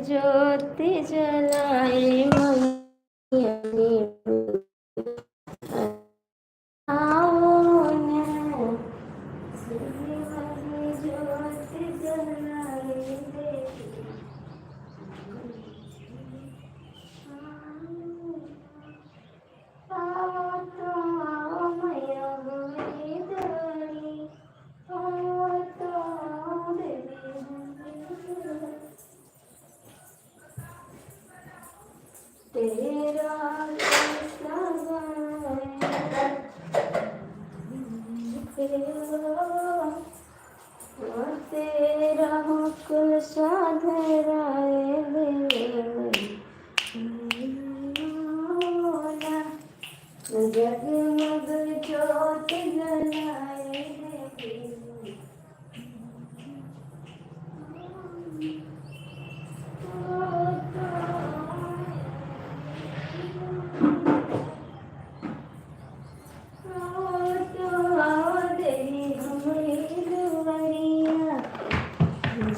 ज्योति जलाए मैया ने आओ ना ज्योति जलाए आओ तो आओ मैया हमारी दुआरी आओ तो आओ देवी तेरा तेरा कुल साधराए जगमग ज्योत जलाए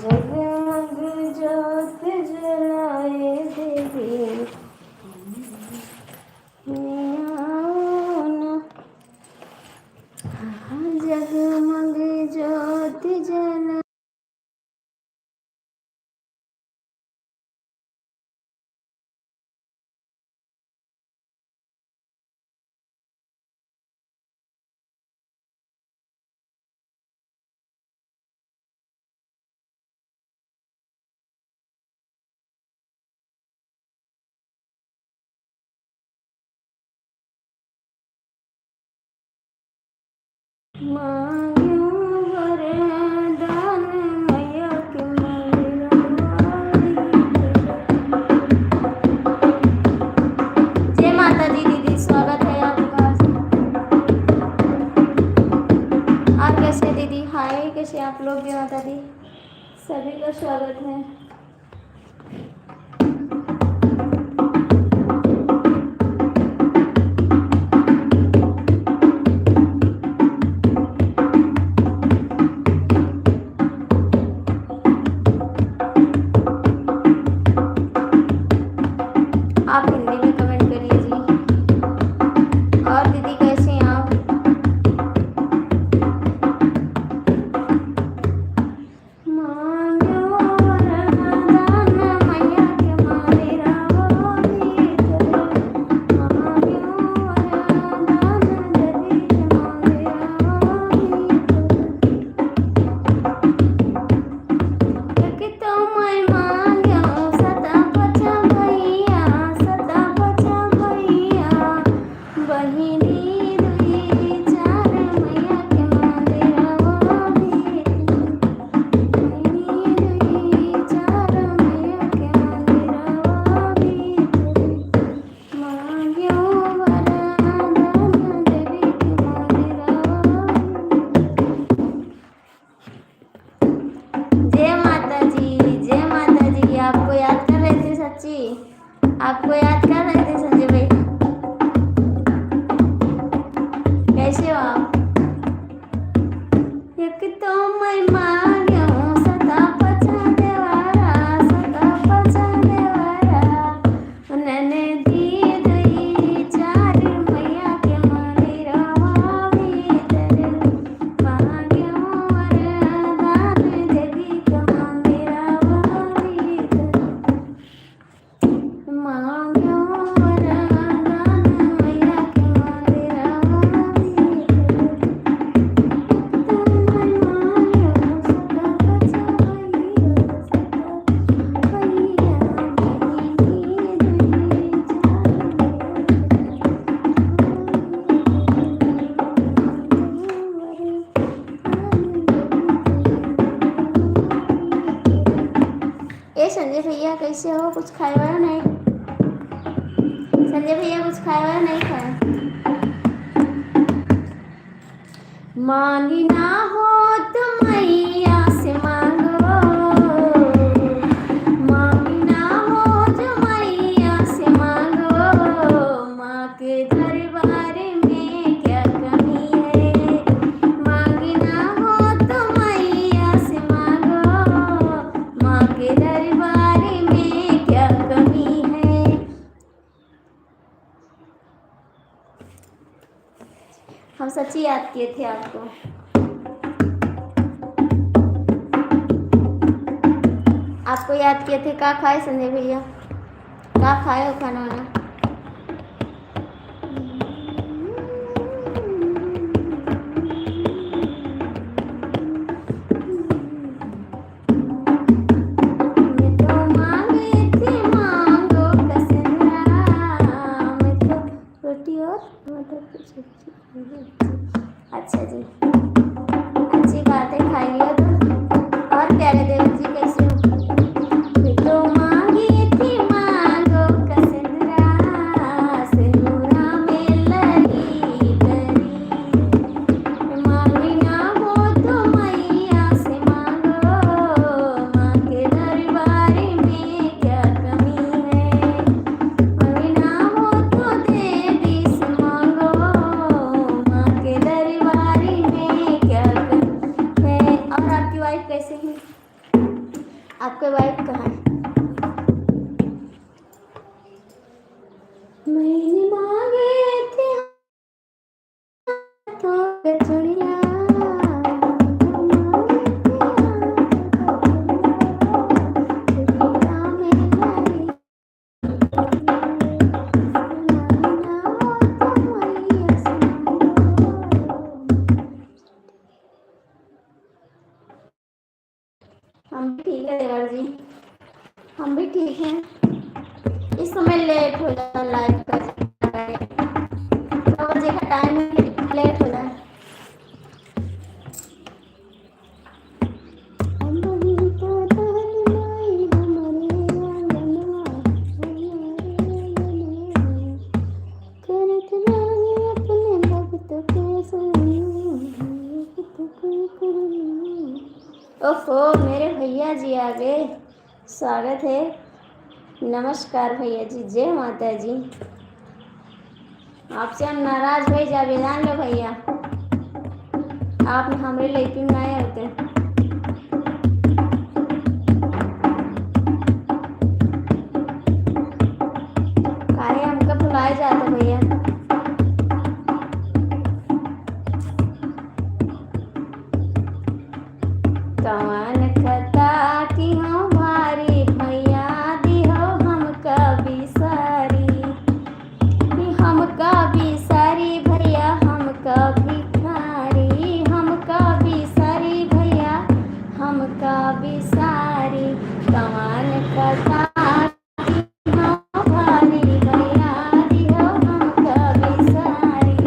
जगमग ज्योत जलाए देवी जगमग ज्योत जला मांगो वरदान मैया के जय माता दी दीदी, स्वागत है आपका। आप कैसे दीदी? हाय, कैसे आप लोग? जय माता दी, सभी का स्वागत है। आप हिंदी में कमेंट करिए जी। और दीदी कैसे हैं आप? मांगो वरदान मैया के मारे राहो भीतर, मांगो वरदान देवी के मारे राहो भीतर। एक तो मैं मांगो सदा बचा भैया, सदा बचा भैया, बहिनी दुई चार मैया के मारे राहो भीतर, बहिनी दुई चार मैया के मारे राहो भीतर। मांग्यो वरदान देवी के मारे राहो भीतर। जय माता जी, जय माता जी। आपको याद कर रहे थे सच्ची, आपको याद कर रहे थे संजय भाई। कैसे हो आप? एक तो मैं मांग्यो सदा पचा देवारा, सदा पचा देवारा, उन्होंने दी दुई चार मैया के मारे राहो भीतर। मांग्यो वरदान देवी के मारे राहो भीतर, मांग्यो वरदान मैया के मारे राहो भीतर। ए संजय भैया कैसे हो? कुछ खाए वाला नहीं? संजय भैया कुछ खाए वाला नहीं खाया? मांगी ना हो तो मैया से मांगो, मांगी ना हो जो मैया से मांगो, माँ के दरबार में क्या कमी है। मांगी ना हो तो मैया से मांगो, माँ के दरबार में हम सच्ची याद किए थे आपको। आपको याद किए थे। क्या खाए संजय भैया? क्या खाए हो खाना वाना? मैं तो मांगे थे मांगो कसरा, मैं तो रोटी और मटर की सब्जी। अच्छा जी, अच्छी बात है, खाइए तो। और प्यारे देवर जी कैसे हो? मैं तो मांगी थी मांगो कसरा, सिंदूरा में लगी करी। मांगी ना हो तो मैया से मांगो, माँ के दरबार में क्या कमी है। मांगी ना हो तो देवी से मांगो, माँ के दरबार में क्या कमी है। और आपकी वाइफ कैसे है? आपके वाइफ कहाँ है? मैंने मांगे थे हाथों पे चूड़ियां, चूड़ियां में लाई ना हो तो मैया से मांगो। हम भी ठीक है देवर जी, हम भी ठीक हैं। इस समय लेट हो जाता है लाइव का, 9 बजे का टाइम है, लेट हो जाए। हम बनी तो तहन माई हमारे आंगनवा, करत रही अपने भक्त के संग, भक्त को करूं। ओहो, मेरे भैया जी आ गए। स्वागत है। नमस्कार भैया जी, जय माता जी। आपसे हम नाराज भई जाबे, जान लो भैया। आप हमारे लेकिन में आए होते। काहे हमका भुलाए जाते भैया। कवन खता की हो भारी भैया, दिहो हमका बिसारी, हमका बिसारी भैया, हमका भिखारी, हमका बिसारी भैया, हमका बिसारी। कवन खता की हो भारी भैया, दिहो हमका बिसारी।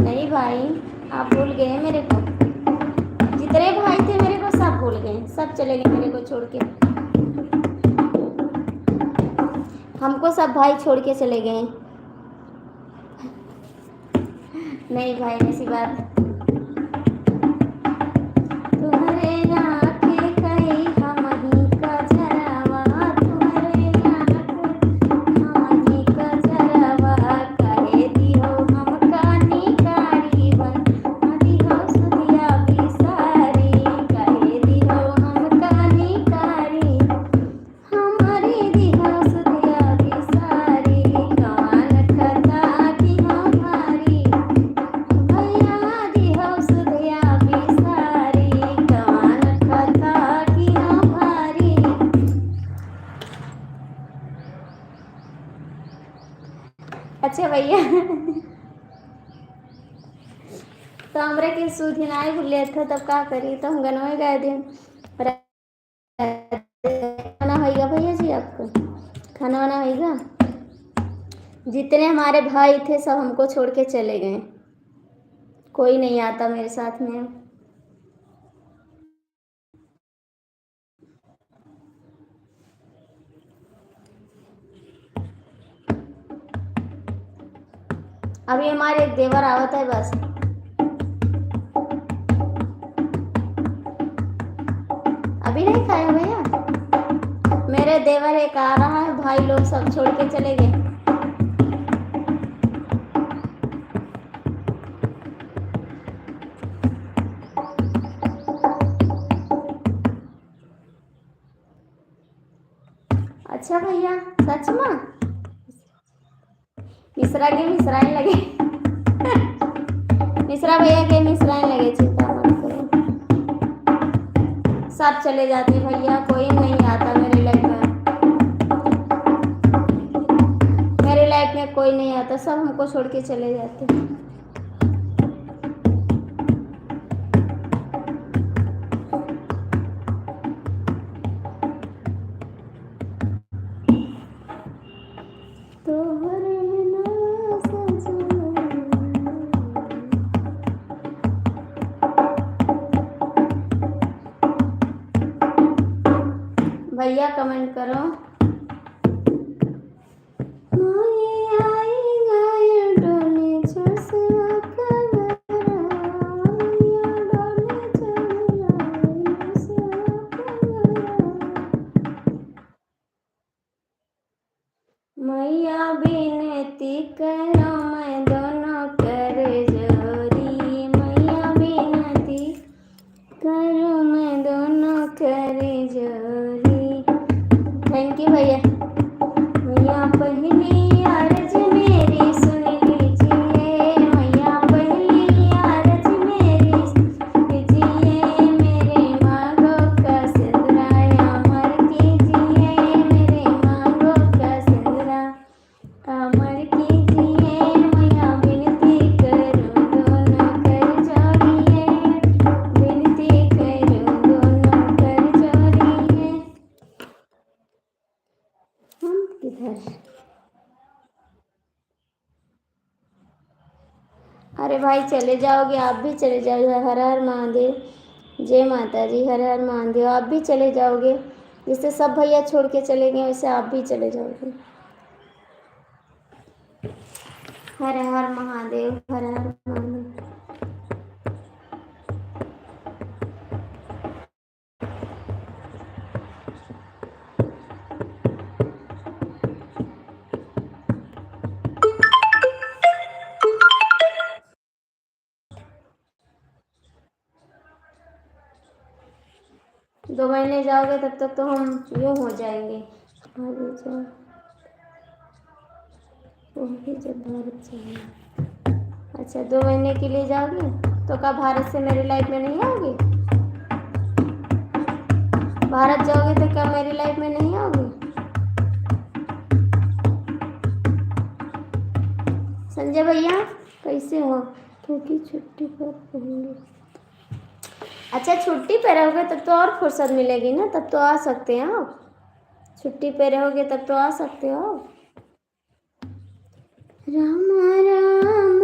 नहीं भाई, आप भूल गए मेरे को। जितने भाई थे मेरे को सब भूल गए, सब चले गए मेरे को छोड़ के। हमको सब भाई छोड़ के चले गए। नहीं भाई, ऐसी बात। तुम्हारे आँखें कही हम ही का झरवा, तुम्हारे आँखें हम ही का झरवा, कहे दिहो हमका निकारी बन, दिहो सुधिया बिसारी, कहे दिहो हमका निकारी, हमारी दिहो सुधिया बिसारी। कवन खता की हमारी भैया, दिहो सुधिया बिसारी, कवन खता की हमारी। अच्छा भैया, तो हमरे के सुधिनाई भूले थे, तब का करी, तो हम गनवे गए थे। खाना होगा भैया जी आपको? खाना वाना होगा? जितने हमारे भाई थे सब हमको छोड़ के चले गए, कोई नहीं आता मेरे साथ में। अभी हमारे एक देवर आवत है बस। अभी नहीं खाए भैया? मेरे देवर एक आ रहा है, भाई लोग सब छोड़ के चले गए। अच्छा भैया, सच में? मिश्रा के मिश्राइन लगे मिश्रा भैया के मिश्राइन लगे, चिंता मत करो। सब चले जाते भैया, कोई नहीं आता मेरे लाइफ में, मेरे लाइफ में कोई नहीं आता, सब हमको छोड़ के चले जाते। भैया कमेंट करो। मैया बिनती करो मैं दोनों कर जोरी, मैया बिनती करो मैं दोनों कर जोरी। थैंक यू भैया। मैया पहली अर्ज मेरी सुन लीजिए, मैया पहली अर्ज मेरी सुन लीजिए, मेरे मांगों का सिंदूरा अमर कीजिए, मेरे मांगों का सिंदूरा अमर कीजिए। मैया विनती करूं दोनों कर जोड़िए, विनती करूं दोनों कर जोड़िए। हम किधर? अरे भाई चले जाओगे, आप भी चले जाओगे। हर हर महादेव, जय माता जी, हर हर महादेव। आप भी चले जाओगे, जिससे सब भैया छोड़ के चले गए वैसे आप भी चले जाओगे। हर हर महादेव, हर हर महादेव। दो महीने जाओगे तब तक तो हम यूँ हो जाएंगे। वो भी जब भारत जाएंगे। अच्छा 2 महीने के लिए जाओगे तो क्या भारत से मेरी लाइफ में नहीं आओगे? भारत जाओगे तो क्या मेरी लाइफ में नहीं आओगे? संजय भैया कैसे हो? क्योंकि छुट्टी पर रहेंगे। अच्छा छुट्टी पे रहोगे तब तो और फुर्सत मिलेगी ना, तब तो आ सकते हैं आप। छुट्टी पे रहोगे तब तो आ सकते हो। राम राम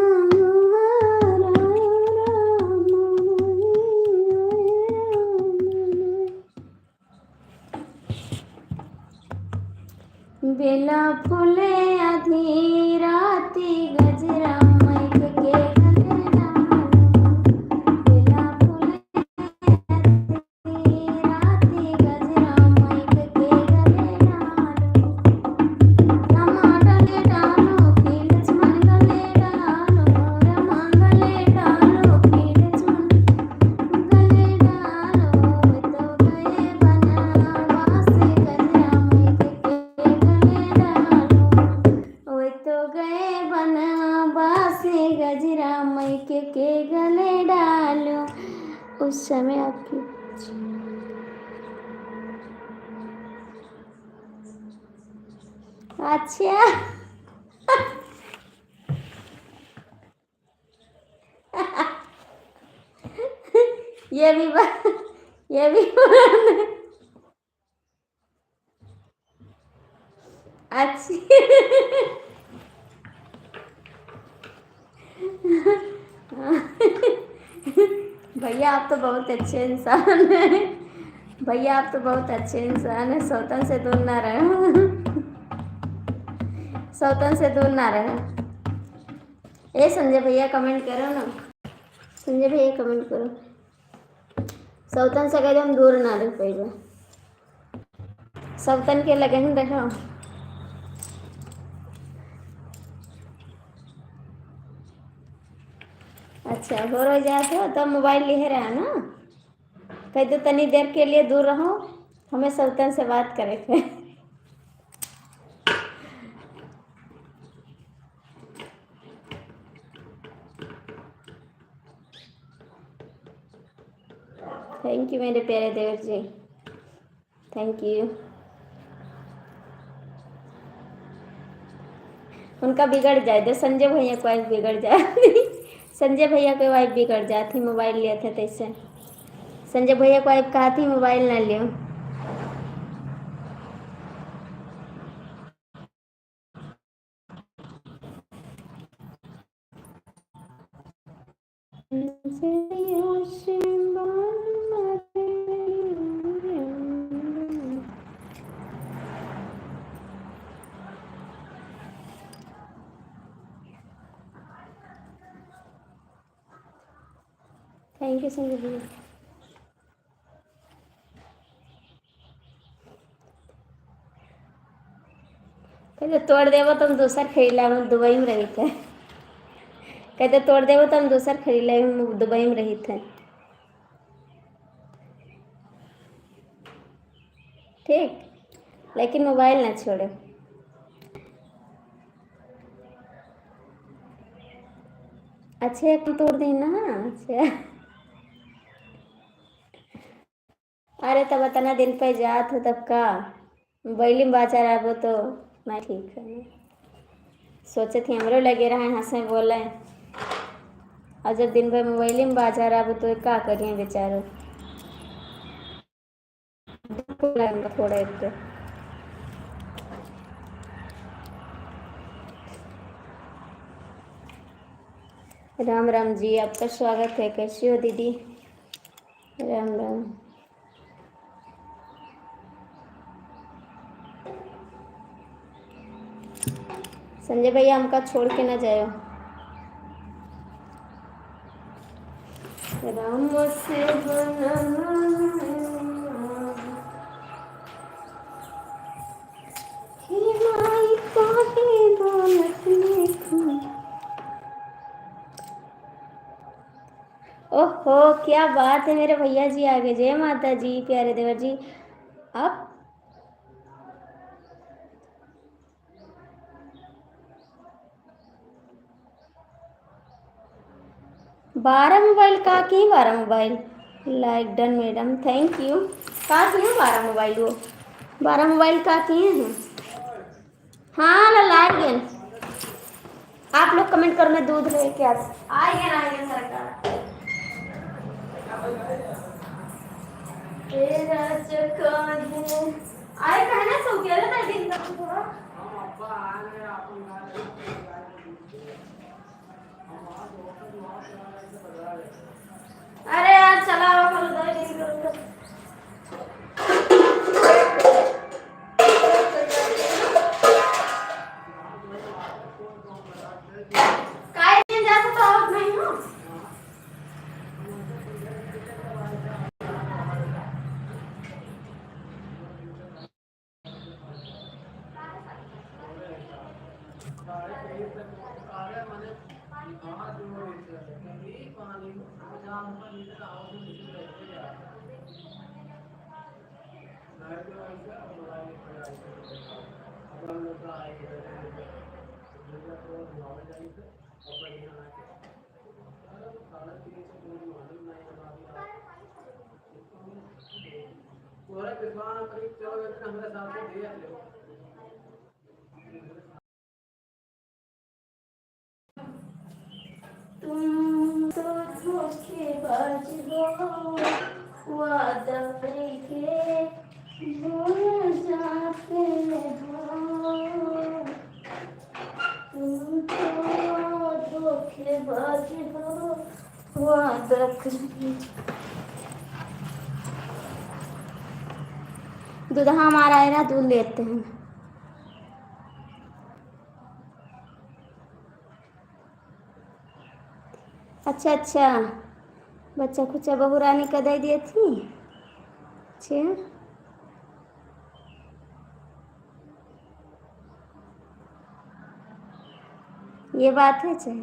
बेला फुले आधी राती गजरा मैक के गले डालो, बेला फुले आधी राती गजरा मैक के गले डालो, रमा गले डालो कि लक्ष्मण गले डालो, रमा गले डालो कि लक्ष्मण गले डालो, तो गए बनावास गजरा मैक के गले डालो, ओए तो गए बनावास गजरा मैक के गले डालो। उस समय आपकी अच्छा ये भी ये भी अच्छी भैया आप तो बहुत अच्छे इंसान हैं, भैया आप तो बहुत अच्छे इंसान हैं। सौतन से दूर ना रहे, सौतन से दूर ना रहे। ए संजय भैया कमेंट करो ना, संजय भैया कमेंट करो। सौतन से कह दो हम दूर ना रह पाएगा, सौतन के लगन रहो। अच्छा हो जाते हो तो मोबाइल लिए रहा ना, कह दो तनी देर के लिए दूर रहो, हमें सौतन से बात करे थे। थैंक यू मेरे प्यारे देवर जी, थैंक यू। उनका बिगड़ जाए तो संजय भैया की वाइफ बिगड़ जाए संजय भैया की वाइफ बिगड़ जाती, मोबाइल लिया था तैसे। संजय भैया की वाइफ कहा थी मोबाइल ना लियो। थैंक यू संजय भैया। कहते तोड़ देवो तुम दूसर खरीद ला, हम दुबई में रही थे। कहते तोड़ देवो तो हम दूसर खरीद ला, हम दुबई में रही थे। ठीक, लेकिन मोबाइल ना छोड़ो। अच्छा एक तोड़ देना। अच्छा अरे तब इतना दिन पे जात हो तब का बैली में बाजार आबो तो मैं ठीक है। सोचे थी हमरो लगे रहा हंसे बोले, और जब दिन भर मोबाइल में बाजार आबो तो का करिए बेचारो। थोड़ा एक तो राम राम जी, आपका स्वागत है। कैसी हो दीदी? राम राम। संजय भैया हमका छोड़ के ना जाओ। राम से ओहो क्या बात है, मेरे भैया जी आगे। जय माता जी प्यारे देवर जी। आप 12 मोबाइल का की 12 mobile like done madam, thank you. का किए 12 मोबाइल, वो 12 मोबाइल का किए हैं? हाँ ला लाइव गेम। आप लोग कमेंट करो, मैं दूध लेके आइए सरकार। आए कहना सो गया ना दिन का थोड़ा। अरे यार चला आओ कल उधर नहीं करूँगा। काय दिन जा सकता हो नहीं हो। तुम तो धोखेबाज हो, वादा करके भूल जाते हो। तुम तो धोखेबाज हो, वादा करके। दूध हमारा है ना, दूध लेते हैं। अच्छा अच्छा, बच्चा खुच्चा बहू रानी का दे दी थी। अच्छा ये बात है। चाय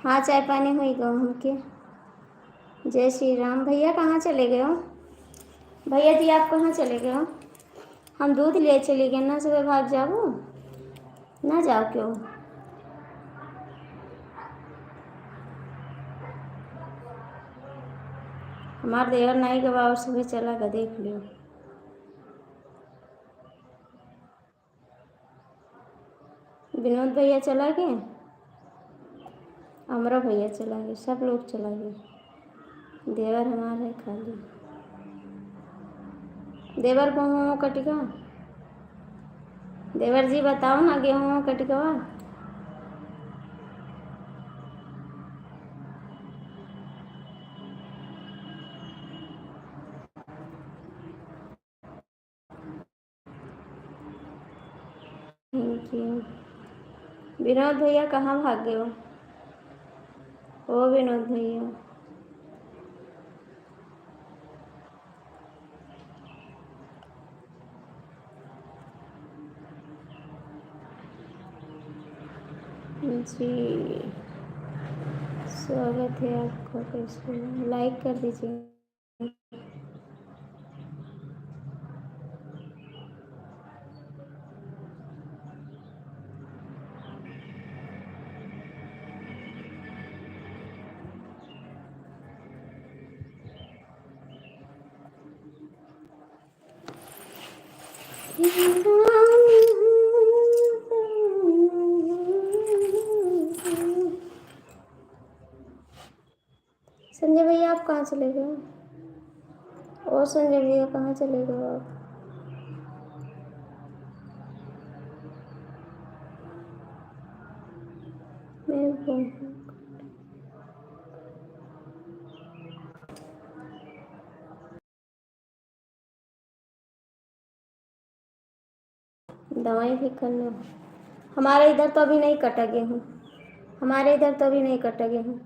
हाँ चाय पानी हुई गो हमके। जय श्री राम। भैया कहाँ चले गए हो? भैया जी आप कहाँ चले गए हो? हम दूध ले चले गए ना, सुबह भाग जाओ ना, जाओ क्यों? हमार देवर नाई के बाबू से भी चला के देख लियो। विनोद भैया चला गए, अमरा भैया चला गए, सब लोग चला गए। देवर हमारा है खाली। देवर गेहूँ कटिका, देवर जी बताओ ना गेहूँ कटिकवा। Thank you. विनोद भैया कहाँ भाग गए हो? ओ विनोद भैया, जी स्वागत है आपका। कैसे लाइक कर दीजिए। संजय भैया आप कहाँ चले गए? और संजय भैया कहाँ चले गए आप? मेरे फोन दवाई भी कर लो। हमारे इधर तो अभी नहीं कटा गेहूँ, हमारे इधर तो अभी नहीं कटा गेहूँ।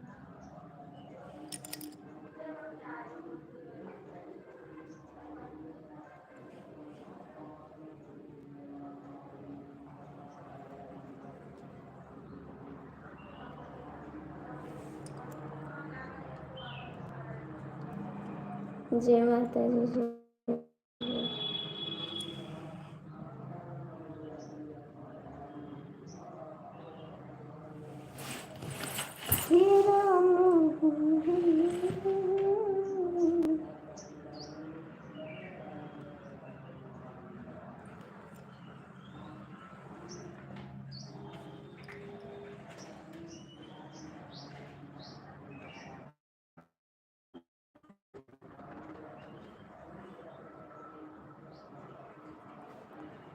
जय माता दी जय।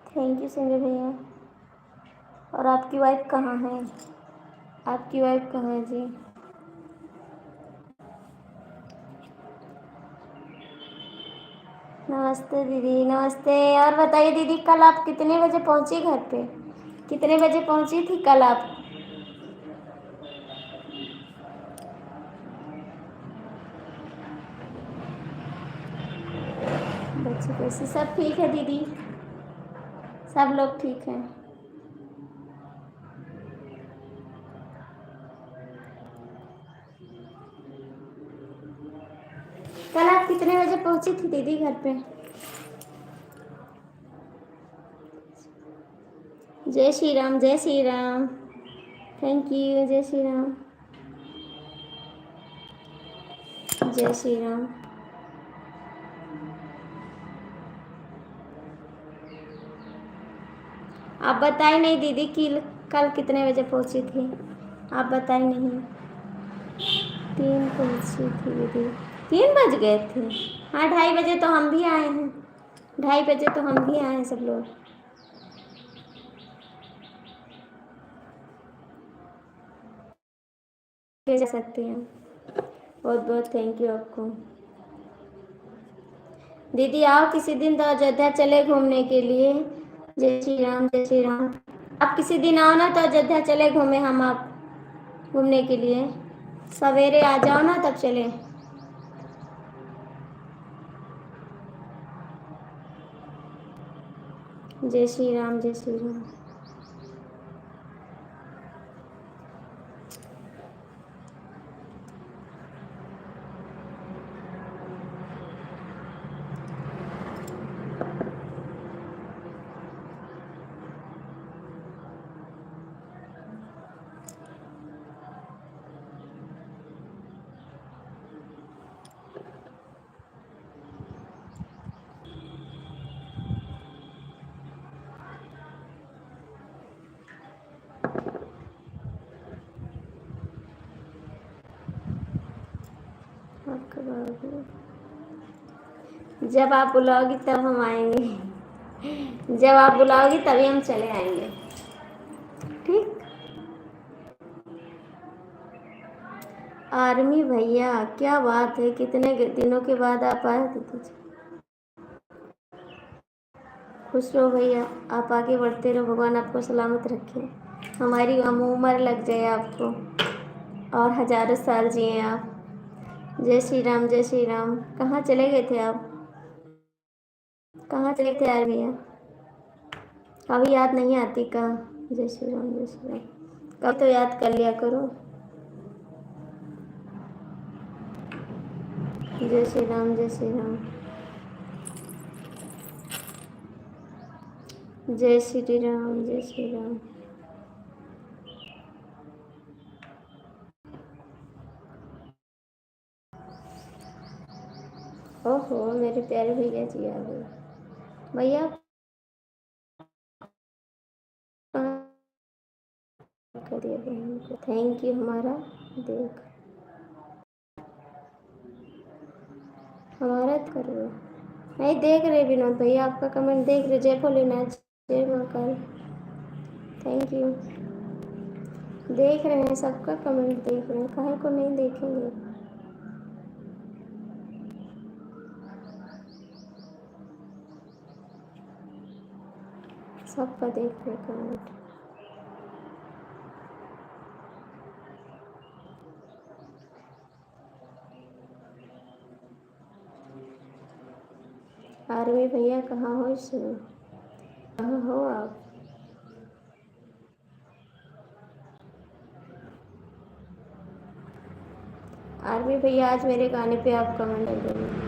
थैंक यू संजय भैया। और आपकी वाइफ कहाँ है? आपकी वाइफ कहाँ है जी? नमस्ते दीदी, नमस्ते। और बताइए दीदी, कल आप कितने बजे पहुंची घर पे? कितने बजे पहुंची थी कल आप? बच्चे कैसे? सब ठीक है दीदी, सब लोग ठीक हैं। कल आप कितने बजे पहुंची थी दीदी घर पे? जय श्री राम, जय श्री राम। Thank you. जय श्री राम, जय श्री राम। आप बताए नहीं दीदी कि कल कितने बजे पहुंची थी? आप बताए नहीं। 3 पहुंची थी दीदी। 3 बज गए थे? हाँ 2:30 बजे तो हम भी आए हैं। 2:30 बजे तो हम भी आए हैं सब लोग। ले जा सकते हैं। बहुत बहुत थैंक यू आपको। दीदी आओ किसी दिन तो अयोध्या चले घूमने के लिए। जय श्री राम, जय श्री राम। आप किसी दिन आओ ना तो अयोध्या चले घूमे हम, आप घूमने के लिए सवेरे आ जाओ ना तब चले। जय श्री राम, जय श्री राम। जब आप बुलाओगी तब हम आएंगे। जब आप बुलाओगी तभी हम चले आएंगे। ठीक। आर्मी भैया क्या बात है, कितने दिनों के बाद आप आए। दीदी जी खुश रहो भैया, आप आगे बढ़ते रहो, भगवान आपको सलामत रखे, हमारी उम्र लग जाए आपको और हजारों साल जिए आप। जय श्री राम, जय श्री राम। कहाँ चले गए थे आप, कहाँ चले थे यार भैया, कभी याद नहीं आती का। जय श्री राम, जय श्री राम। कब तो याद कर लिया करो। जय श्री राम, जय श्री राम। जय श्री राम, जय श्री राम। ओहो मेरे प्यारे भैया जी आ गए। भैया कर दिया बहन को, थैंक यू। हमारा देख, हमारा कर रहे हो नहीं, देख रहे विनोद भैया आपका कमेंट देख रहे। जय भोलेनाथ, जय महाकाल, थैंक यू। देख रहे हैं सबका कमेंट, देख रहे हैं, काहे को नहीं देखेंगे। सबका देख रहे कमेंट। आर्मी भैया कहाँ हो इस समय, कहाँ हो आप। आर्मी भैया आज मेरे गाने पे आप कमेंट कर देना।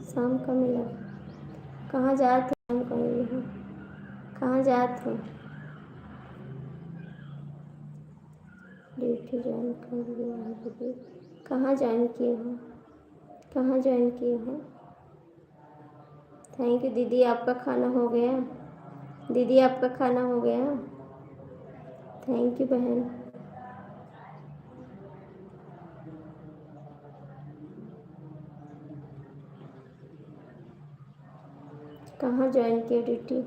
शाम का मिला, कहाँ जात हो, शाम का मिले हो, कहाँ जात हो। ड्यूटी ज्वाइन कर लिया है दीदी, कहाँ ज्वाइन किए हो, कहाँ ज्वाइन किए हो। थैंक यू दीदी, आपका खाना हो गया, दीदी आपका खाना हो गया। थैंक यू बहन। कहाँ ज्वाइन किया ड्यूटी।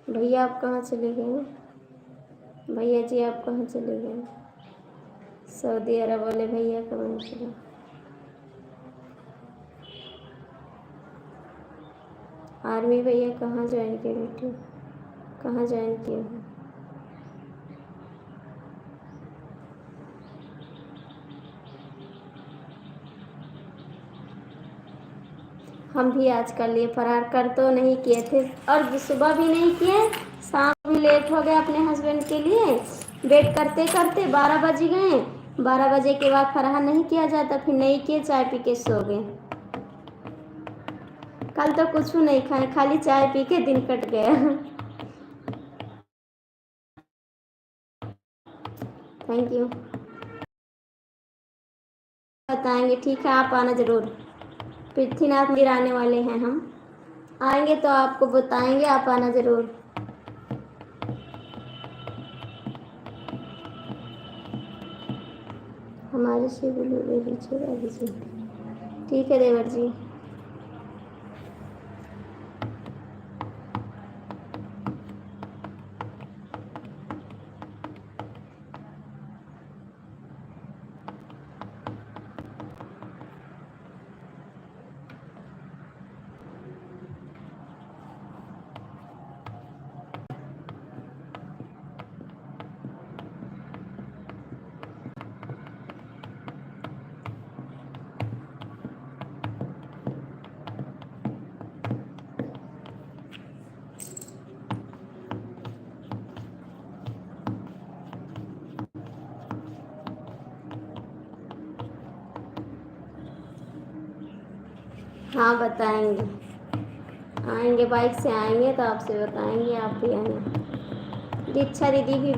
भैया आप कहाँ चले गए, भैया जी आप कहाँ चले गए। सऊदी अरब वाले भैया कमेंट करो। आर्मी भैया कहाँ ज्वाइन किए ड्यूटी, कहाँ ज्वाइन किए हो। हम भी आज कर लिए फरार, कर तो नहीं किए थे और सुबह भी नहीं किए, शाम भी लेट हो गया अपने हस्बैंड के लिए, वेट करते करते 12 बज गए। 12 बजे के बाद फरार नहीं किया जाता, फिर नहीं किए, चाय पी के सो गए। कल तो कुछ नहीं खाए, खाली चाय पी के दिन कट गया। Thank you. बताएंगे, ठीक है आप आना ज़रूर। पृथ्वीनाथ मंदिर आने वाले हैं हम, आएंगे तो आपको बताएंगे, आप आना ज़रूर। हमारे से बोलो ले लीजिएगा जी। ठीक है देवर जी। हाँ बताएंगे, आएंगे बाइक से आएंगे तो आपसे बताएंगे, आप भी आना। दीक्षा दीदी भी।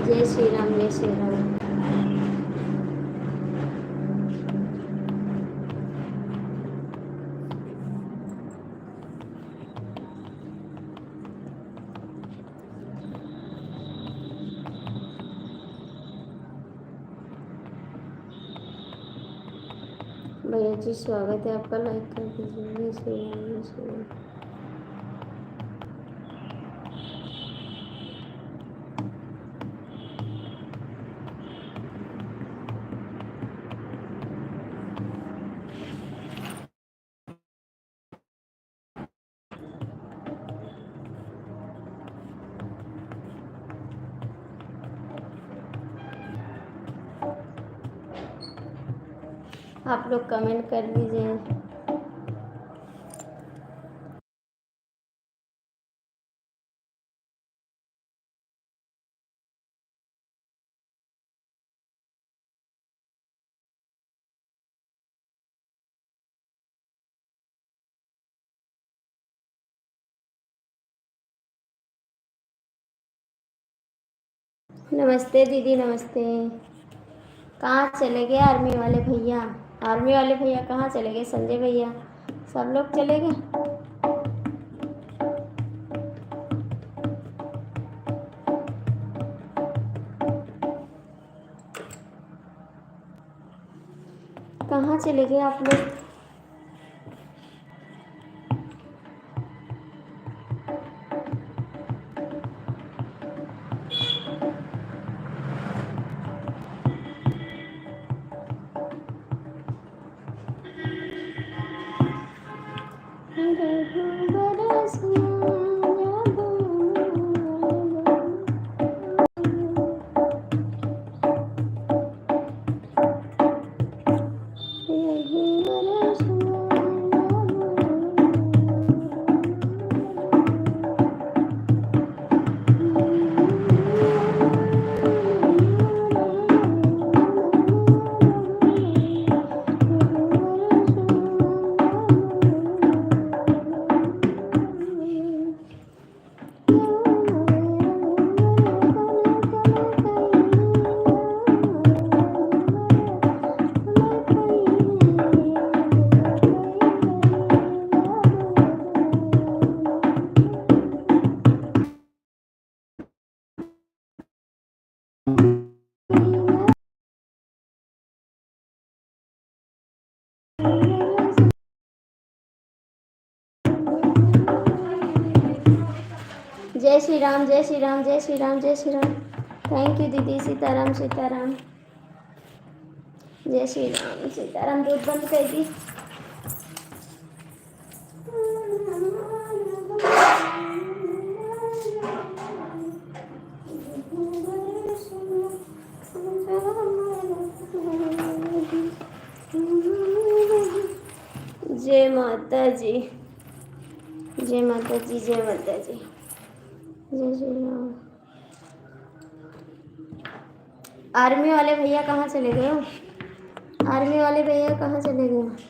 जय श्री राम, जय श्री राम। भैया जी स्वागत है आपका, लाइक कर दीजिए। जय श्री राम, जय श्री राम। आप लोग कमेंट कर दीजिए। नमस्ते दीदी, नमस्ते। कहाँ चले गए आर्मी वाले भैया? आर्मी वाले भैया कहाँ चले गए? संजय भैया सब लोग चले गए। कहाँ चले गए आप लोग? जय श्री राम, जय श्री राम, जय श्री राम, जय श्री राम। थैंक यू दीदी। सीताराम, सीताराम, जय श्री राम, सीताराम। दूध बंद कर दी। जय माता जी, जय माता जी, जय माता जी, जय श्री राम। आर्मी वाले भैया कहाँ चले गए हो? आर्मी वाले भैया कहाँ चले गए?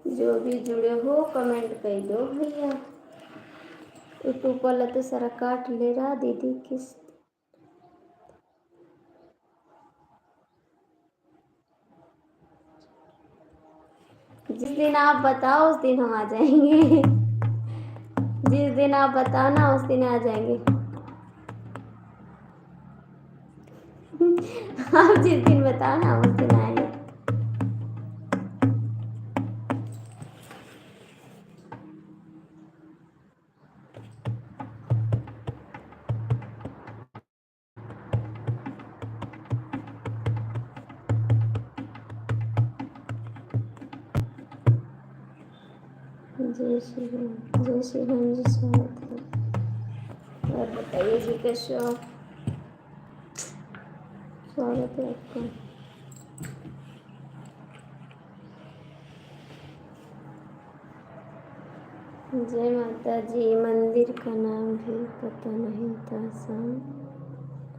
जो भी जुड़े हो कमेंट कर दो भैया। यूट्यूब वाला तो सारा काट ले रहा दीदी। किस जिस दिन आप बताओ उस दिन हम आ जाएंगे। जिस दिन आप बताओ ना उस दिन आ जाएंगे। आप जिस दिन बताओ ना उस दिन आएंगे। जय श्री राम, जय श्री राम जी, स्वागत है। और बताइए जी कैसे हो? स्वागत है आपका। जय माता जी। मंदिर का नाम भी पता नहीं था। शाम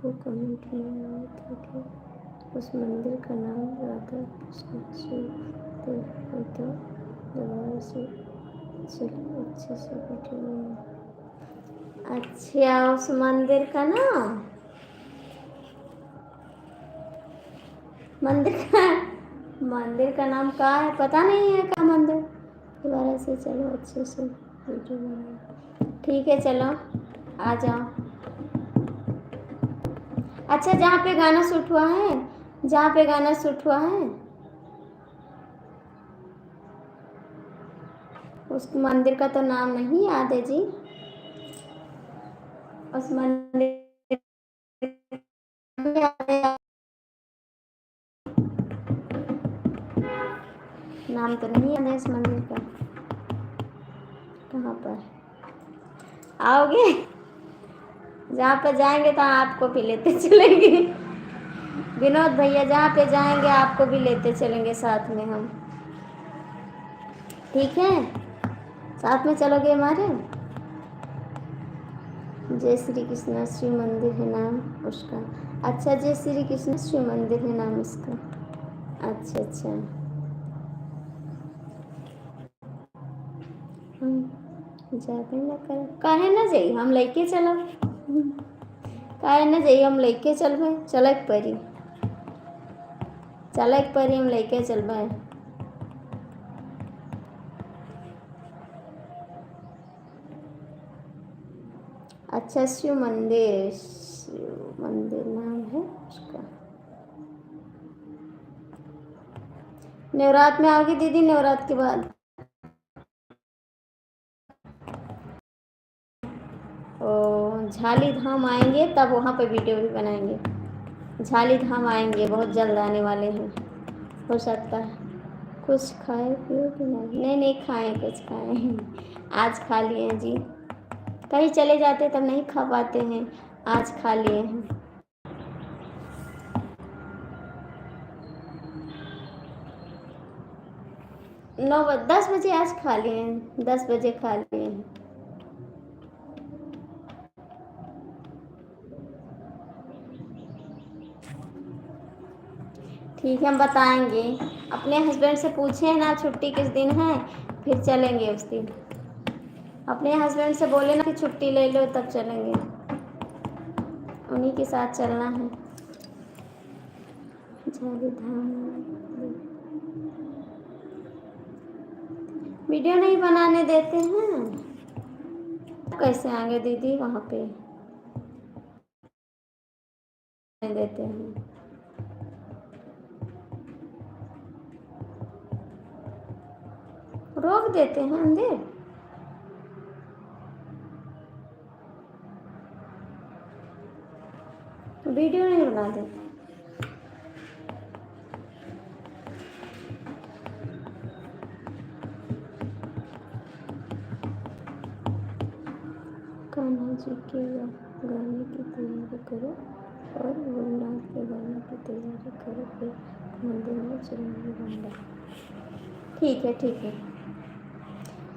को कमेंट में आया था कि उस मंदिर का नाम राधा कृष्ण शिव तो दोबारा से चलिए अच्छे से वीडियो अच्छा, उस मंदिर का नाम, मंदिर का मंदिर का नाम क्या है, पता नहीं है क्या मंदिर। दोबारा से चलो, अच्छे से वीडियो बनाओ। ठीक है, चलो आ जाओ। अच्छा, जहाँ पे गाना शूट हुआ है, जहाँ पे गाना शूट हुआ है, उस मंदिर का तो नाम नहीं याद है जी। उस मंदिर का याद है? नाम तो नहीं याद है इस मंदिर का। कहाँ पर आओगे? जहाँ पे जाएंगे तो आपको भी लेते चलेंगे। विनोद भैया, जहाँ पे जाएंगे आपको भी लेते चलेंगे साथ में हम। ठीक है, साथ में चलोगे हमारे। जय श्री कृष्णा श्री मंदिर है नाम उसका। अच्छा, जय श्री कृष्ण श्री मंदिर है नाम उसका। अच्छा अच्छा। हम जाते न कर काहे ना जाई, हम लेके चलब। काहे ना जाई, हम लेके चलबे। चलक परी, चलक परी, हम लेके चलबे। अच्छा, शिव मंदिर नाम है उसका। नवरात्र में आओगी दीदी? नवरात्र के बाद ओ झाली धाम आएंगे, तब वहाँ पे वीडियो भी बनाएंगे। झाली धाम आएंगे, बहुत जल्द आने वाले हैं। हो सकता है कुछ खाए पिए कि नहीं? नहीं नहीं खाए, कुछ खाए। आज खा लिए हैं जी। कहीं चले जाते तब नहीं खा पाते हैं, आज खा लिए हैं। 10 बजे आज खा लिए हैं, 10 बजे खा लिए हैं। ठीक है, हम बताएंगे। अपने हस्बैंड से पूछे ना छुट्टी किस दिन है, फिर चलेंगे उस दिन। अपने हस्बैंड से बोले ना कि छुट्टी ले लो, तब चलेंगे। उन्हीं के साथ चलना है। झाली धाम वीडियो नहीं बनाने देते हैं। कैसे आएंगे दीदी वहाँ पे? नहीं देते हैं। रोक देते हैं अंदर। वीडियो नहीं बना देते। कान्हा जी के गाने की तैयारी करो और भोलेनाथ के गाने की तैयारी करो, फिर मंदिर में चलेंगे बंदा। ठीक है ठीक है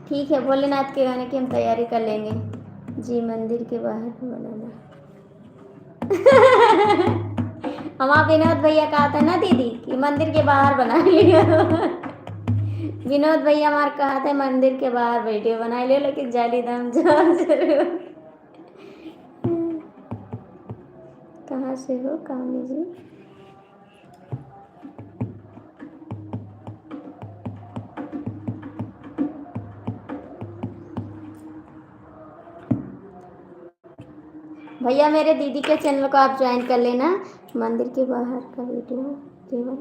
ठीक है, भोलेनाथ के गाने की हम तैयारी कर लेंगे जी। मंदिर के बाहर बनाना। हमारा विनोद भैया कहा था ना दीदी कि मंदिर के बाहर बना लियो। विनोद भैया हमारे कहा था मंदिर के बाहर वीडियो बना लियो, लेकिन जाली धाम जाओ जरूर। कहाँ से हो कामी जी? भैया मेरे दीदी के चैनल को आप ज्वाइन कर लेना। मंदिर के बाहर का वीडियो केवल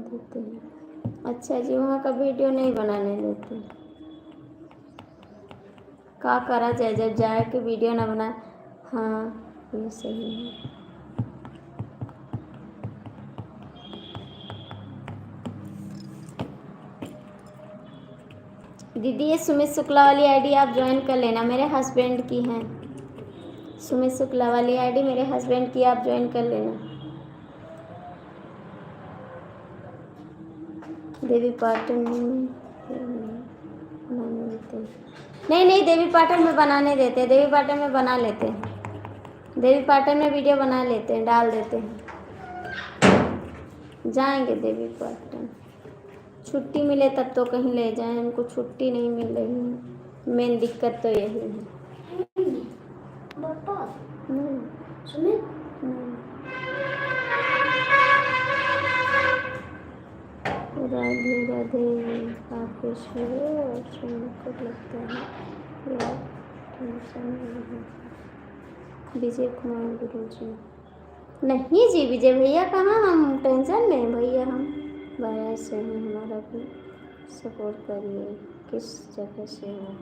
देते हैं। अच्छा जी, वहाँ का वीडियो नहीं बनाने देते। क्या करा जाए, जब जाए कि वीडियो ना बना। हाँ, ये सही है। दीदी ये सुमित शुक्ला वाली आईडी आप ज्वाइन कर लेना, मेरे हस्बैंड की है। सुमित शुक्ला वाली आईडी मेरे हस्बैंड की, आप ज्वाइन कर लेना। देवी पाटन में बनाने देते। नहीं नहीं, देवी पाटन में बनाने देते, देवी पाटन में बना लेते। देवी पाटन में वीडियो बना लेते हैं, डाल देते हैं। जाएंगे देवी पाटन, छुट्टी मिले तब तो कहीं ले जाएं, हमको छुट्टी नहीं मिल रही है, मेन दिक्कत तो यही है। राधे राधे काफी सुनकर लगता है विजय कुमार गुरु जी। नहीं जी, विजय भैया कहाँ, हम टेंशन में भैया, हम बाहर से हैं, हमारा भी सपोर्ट करिए। किस जगह से हो?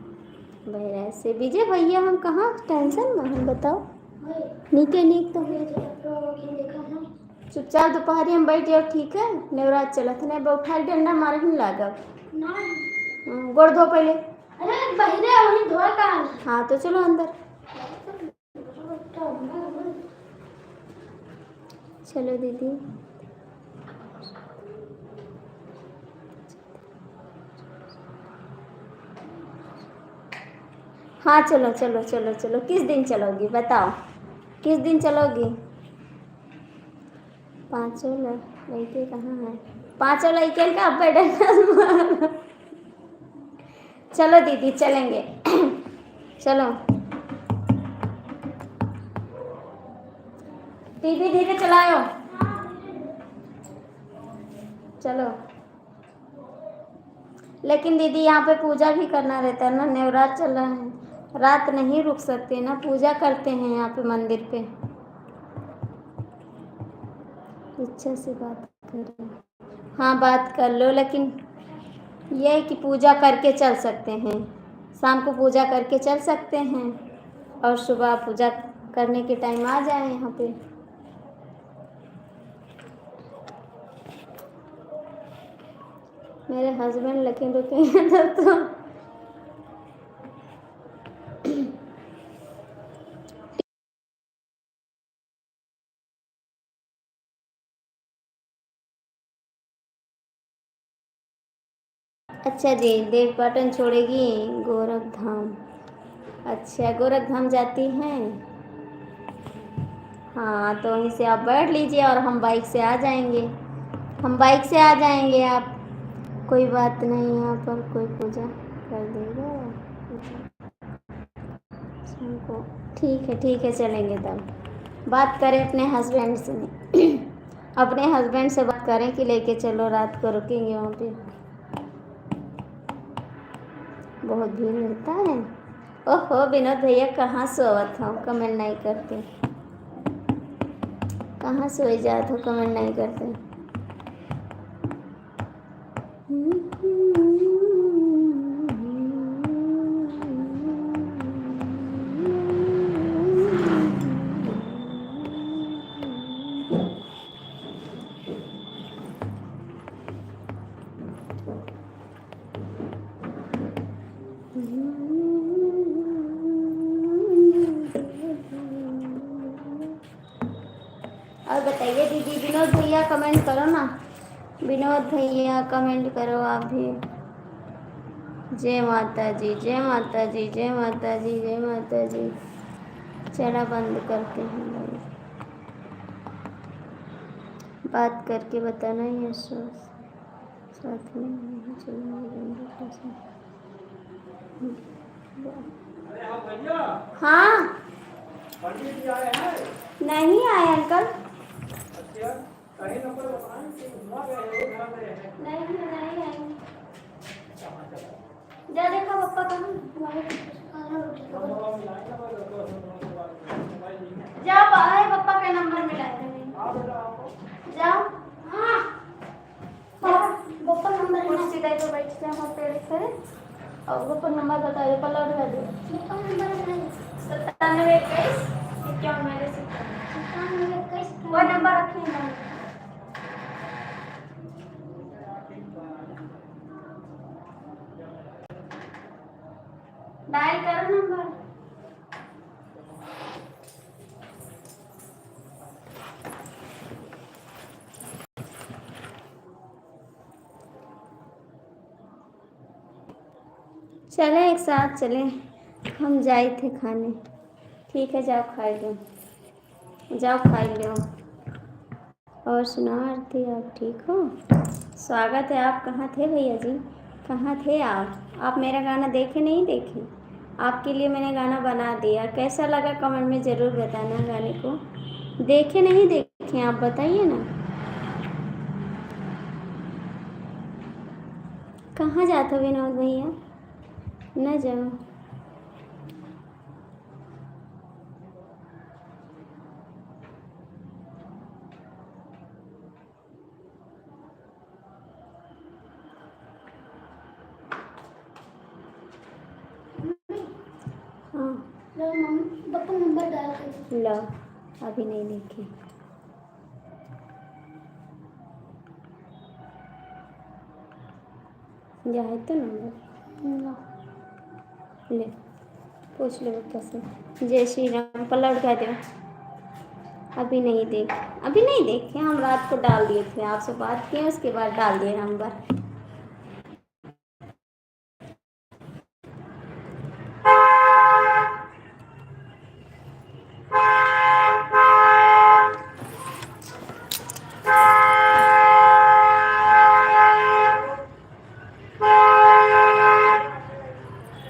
बहराइच से विजय भैया, हम कहाँ टेंशन में हम, बताओ। नीके नीक तो चुपचाप दोपहरी हम बैठ जाओ, ठीक है। नवरात चला था नहीं उठा डंडा मारे नहीं लागा गोड़ धो पहले। अरे बहिरे वही धो का। हाँ तो चलो अंदर, चलो दीदी। हाँ चलो चलो चलो चलो, किस दिन चलोगी बताओ, किस दिन चलोगी? पाँचों लड़के कहाँ हैं? पाँचों लड़के का बैठा चलो दीदी चलेंगे चलो धीरे धीरे चलाओ, चलो। लेकिन दीदी यहाँ पे पूजा भी करना रहता है ना, नवरात्र चल रहा है, रात नहीं रुक सकते ना, पूजा करते हैं यहाँ पे मंदिर पे। इच्छा से बात करें, हाँ बात कर लो, लेकिन यह है कि पूजा करके चल सकते हैं, शाम को पूजा करके चल सकते हैं और सुबह पूजा करने के टाइम आ जाए यहाँ पे। मेरे हस्बैंड लेकिन रुकेंगे तो अच्छा जी, देव पाटन छोड़ेगी गोरखधाम। अच्छा गोरखधाम जाती हैं, हाँ तो वहीं से आप बैठ लीजिए और हम बाइक से आ जाएंगे, हम बाइक से आ जाएंगे। आप कोई बात नहीं, यहाँ पर कोई पूजा कर देगा हमको। ठीक है चलेंगे। तब बात करें अपने हस्बैंड से अपने हस्बैंड से बात करें कि लेके चलो, रात को रुकेंगे वहाँ पे, बहुत भीड़ रहता है। ओहो विनोद भैया कहाँ सोवत हो, कमेंट नहीं करते, कहाँ सोए जात हो, कमेंट नहीं करते। और बताइए दीदी, विनोद भैया कमेंट करो ना, विनोद भैया कमेंट करो आप भी। जय माता जी, जय माता जी, जय माता जी, जय माता जी। चला बंद करते हैं भाई, बात करके बताना ही साथ में नहीं चलेंगे। हाँ नहीं आए अंकल, नहीं आए। जा देखा पापा कहाँ, जाओ आए पापा का नंबर मिलाए, जाओ। हाँ पापा नंबर कुर्सी दे तो बैठ जाओ पेड़ पे और पापा नंबर बता दो, पलट कर दो। पापा नंबर 9721 वो नंबर रखेंगे, डायल करो नंबर। चलें एक साथ चलें, हम जाए थे खाने, ठीक है जाओ खाए दो। जाओ खाई लो। और सुनाओ आरती, आप ठीक हो? स्वागत है। आप कहाँ थे भैया जी, कहाँ थे आप मेरा गाना देखे नहीं देखे? आपके लिए मैंने गाना बना दिया, कैसा लगा कमेंट में ज़रूर बताना। गाने को देखे नहीं देखे आप बताइए ना। कहाँ जाते हो विनोद भैया? न जाओ। हाँ लो नंबर डाल के लो। अभी नहीं देखे। जाए तो नंबर ले, पूछ लो पप्पा से। जय श्री राम पलट का दो। अभी नहीं देखे हम रात को डाल दिए थे, आपसे बात किए उसके बाद डाल दिए नंबर।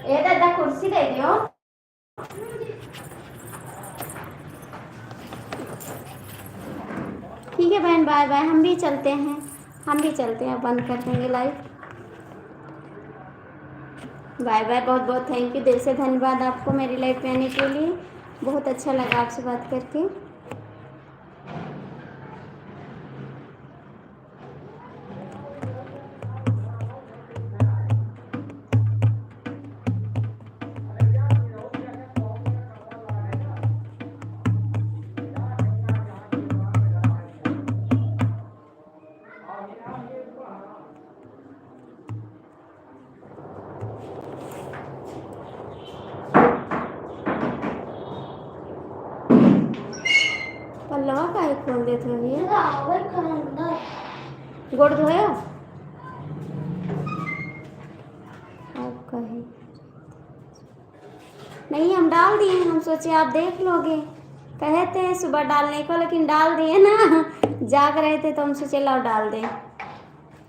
ये दादा कुर्सी दे दियो। ठीक है बहन, बाय बाय। हम भी चलते हैं, बंद कर देंगे लाइव। Bye bye. बहुत बहुत थैंक यू, दिल से धन्यवाद आपको मेरी लाइफ में आने के लिए। बहुत अच्छा लगा आपसे बात करके। पल्लवा का ही खोल देते हो भैया। गोड़ धोयो आपका है। नहीं हम डाल दिए, हम सोचे आप देख लोगे। कहे थे सुबह डालने को, लेकिन डाल दिए ना। जाग रहे थे तो हम सोचे लाओ डाल दें।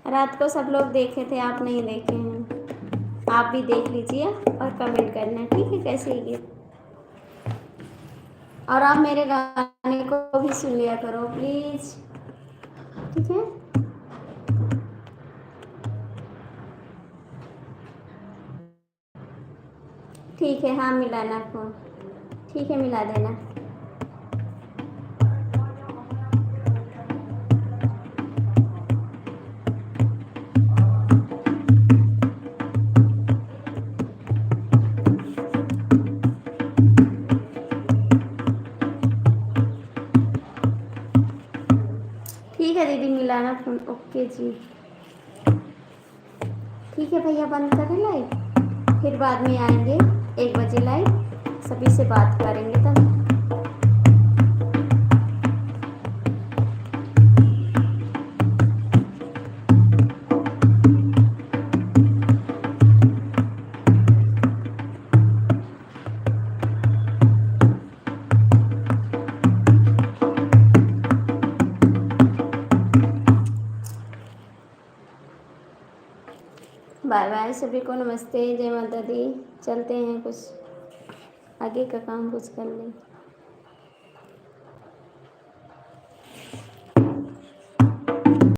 रात को सब लोग देखे थे, आप नहीं देखे हैं। आप भी देख लीजिए और कमेंट करना, ठीक है कैसे ये। और आप मेरे गाने को भी सुन लिया करो प्लीज़, ठीक है। ठीक है, हाँ मिलाना फोन, ठीक है मिला देना। ठीक है दीदी मिलाना फोन, ओके जी। ठीक है भैया, बंद करें लाइव, फिर बाद में आएंगे 1 बजे लाइव, सभी से बात करेंगे तब। बाय बाय सभी को, नमस्ते, जय माता दी। चलते हैं, कुछ आगे का काम कुछ कर लें।